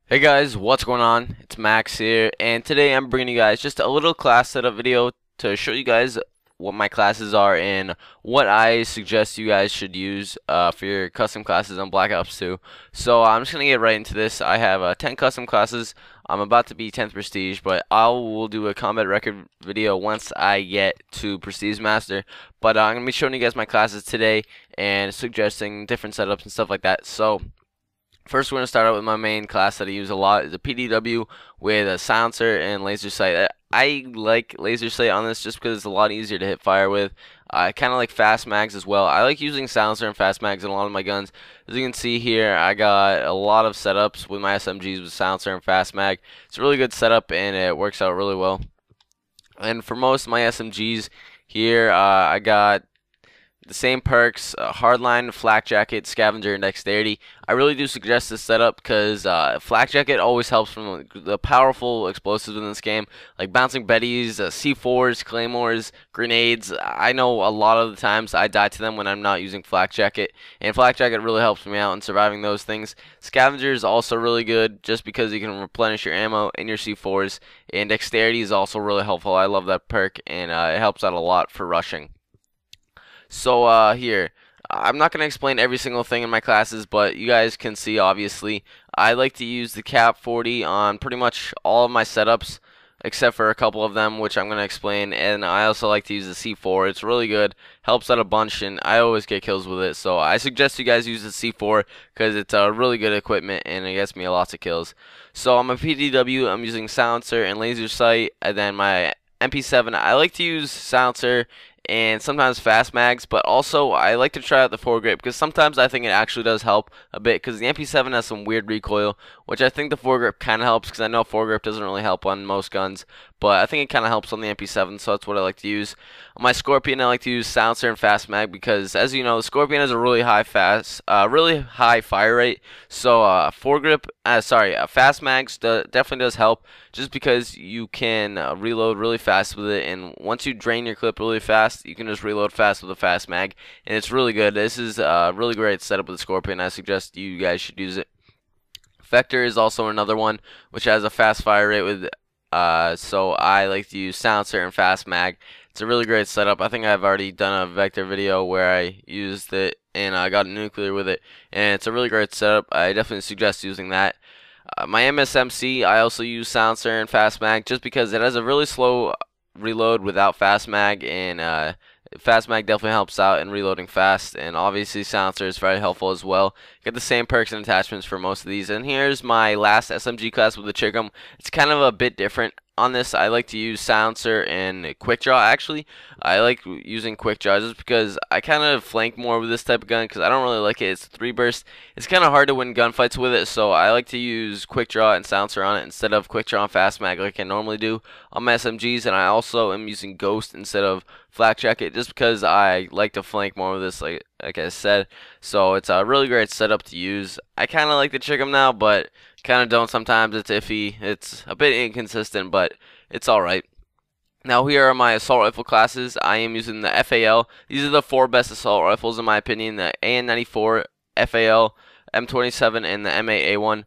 Hey guys, what's going on? It's Max here, and today I'm bringing you guys just a little class setup video to show you guys what my classes are and what I suggest you guys should use for your custom classes on Black Ops 2. So I'm just gonna get right into this. I have 10 custom classes. I'm about to be 10th Prestige, but I will do a combat record video once I get to Prestige Master. But I'm gonna be showing you guys my classes today and suggesting different setups and stuff like that. So first, we're going to start out with my main class that I use a lot. Is a PDW with a silencer and laser sight. I like laser sight on this just because it's a lot easier to hit fire with. I kind of like fast mags as well. I like using silencer and fast mags in a lot of my guns. As you can see here, I got a lot of setups with my SMGs with silencer and fast mag. It's a really good setup and it works out really well. And for most of my SMGs here, I got the same perks, hardline, flak jacket, scavenger, and dexterity. I really do suggest this setup because flak jacket always helps from the powerful explosives in this game, like bouncing betties, C4s, claymores, grenades. I know a lot of the times I die to them when I'm not using flak jacket, and flak jacket really helps me out in surviving those things. Scavenger is also really good just because you can replenish your ammo and your C4s, and dexterity is also really helpful. I love that perk, and it helps out a lot for rushing. So here, I'm not going to explain every single thing in my classes, but you guys can see obviously I like to use the cap 40 on pretty much all of my setups except for a couple of them, which I'm going to explain. And I also like to use the C4. It's really good, helps out a bunch, and I always get kills with it. So I suggest you guys use the C4 because it's a really good equipment and it gets me lots of kills. So on my PDW, I'm using silencer and laser sight, and then my MP7, I like to use silencer and sometimes fast mags, but also I like to try out the foregrip because sometimes I think it actually does help a bit because the MP7 has some weird recoil, which I think the foregrip kind of helps because I know foregrip doesn't really help on most guns, but I think it kind of helps on the MP7, so that's what I like to use. On my Scorpion, I like to use silencer and fast mag because, as you know, the Scorpion has a really really high fire rate, so fast mags definitely does help just because you can reload really fast with it, and once you drain your clip really fast, you can just reload fast with a fast mag, and it's really good. This is a really great setup with the Scorpion. I suggest you guys should use it. Vector is also another one which has a fast fire rate with so I like to use silencer and fast mag. It's a really great setup. I think I've already done a Vector video where I used it and I got a nuclear with it, and it's a really great setup. I definitely suggest using that. My MSMC, I also use silencer and fast mag just because it has a really slow reload without fast mag, and fast mag definitely helps out in reloading fast, and obviously silencer is very helpful as well. Get the same perks and attachments for most of these. And here's my last SMG class with the Chick'em. It's kind of a bit different on this. I like to use silencer and quick draw. Actually, I like using quick draw just because I kind of flank more with this type of gun because I don't really like it. It's 3 burst. It's kind of hard to win gunfights with it, so I like to use quick draw and silencer on it instead of quick draw and fast mag like I normally do on my SMGs. And I also am using ghost instead of flak jacket just because I like to flank more with this, like I said. So it's a really great setup to use. I kind of like the Chick'em now, but kind of don't sometimes. It's iffy. It's a bit inconsistent, but it's alright. Now here are my assault rifle classes. I am using the FAL. These are the 4 best assault rifles in my opinion. The AN-94, FAL, M27, and the M8A1.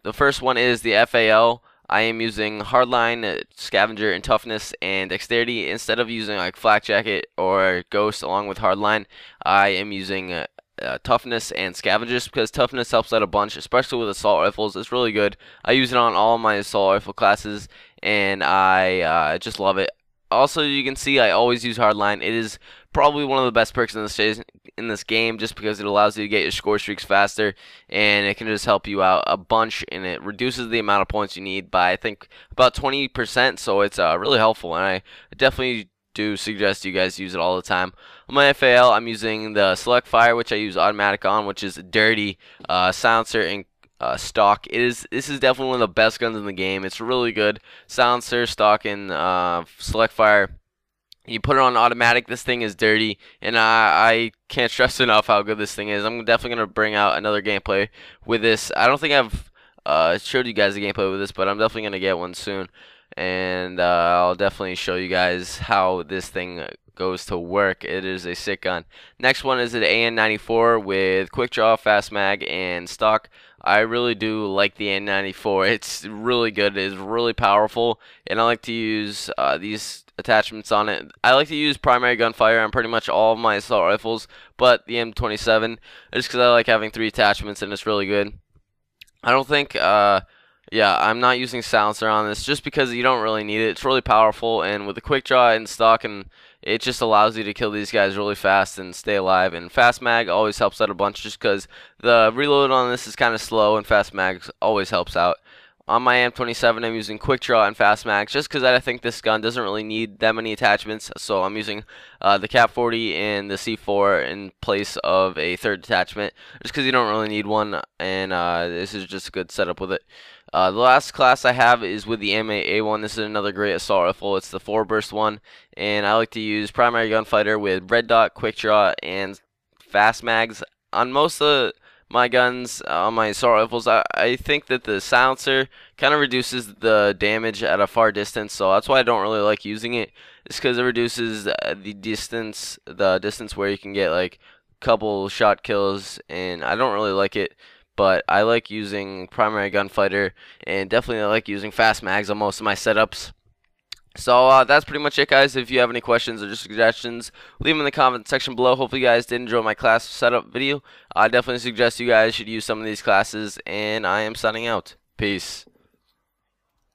The first one is the FAL. I am using hardline, scavenger, and toughness and dexterity instead of using like flak jacket or ghost along with hardline. I am using toughness and scavengers because toughness helps out a bunch, especially with assault rifles. It's really good. I use it on all my assault rifle classes, and I just love it. Also, you can see I always use hardline. It is probably one of the best perks in this game just because it allows you to get your score streaks faster, and it can just help you out a bunch, and it reduces the amount of points you need by I think about 20%, so it's really helpful, and I definitely do suggest you guys use it all the time. On my FAL, I'm using the select fire, which I use automatic on, which is dirty, silencer, and stock. This is definitely one of the best guns in the game. It's really good. Silencer, stock, and select fire. You put it on automatic, this thing is dirty, and I can't stress enough how good this thing is. I'm definitely going to bring out another gameplay with this. I don't think I've showed you guys the gameplay with this, but I'm definitely going to get one soon. And I'll definitely show you guys how this thing goes to work. It is a sick gun. Next one is an AN-94 with quick draw, fast mag, and stock. I really do like the N94. It's really good. It's really powerful, and I like to use these attachments on it. I like to use primary gunfire on pretty much all of my assault rifles, but the M27 just because I like having 3 attachments and it's really good. I don't think, yeah, I'm not using silencer on this just because you don't really need it. It's really powerful, and with the quick draw and stock, and it just allows you to kill these guys really fast and stay alive. And fast mag always helps out a bunch just because the reload on this is kind of slow, and fast mag always helps out. On my M27, I'm using quick draw and fast mag just because I think this gun doesn't really need that many attachments. So I'm using the Cap 40 and the C4 in place of a third attachment just because you don't really need one, and this is just a good setup with it. The last class I have is with the M8A1. This is another great assault rifle. It's the 4-burst one, and I like to use primary gunfighter with red dot, quick draw, and fast mags on most of my guns. On my assault rifles, I think that the silencer kind of reduces the damage at a far distance, so that's why I don't really like using it. It's because it reduces the distance where you can get like couple shot kills, and I don't really like it. But I like using primary gunfighter, and definitely I like using fast mags on most of my setups. So that's pretty much it, guys. If you have any questions or just suggestions, leave them in the comment section below. Hopefully you guys did enjoy my class setup video. I definitely suggest you guys should use some of these classes, and I am signing out. Peace.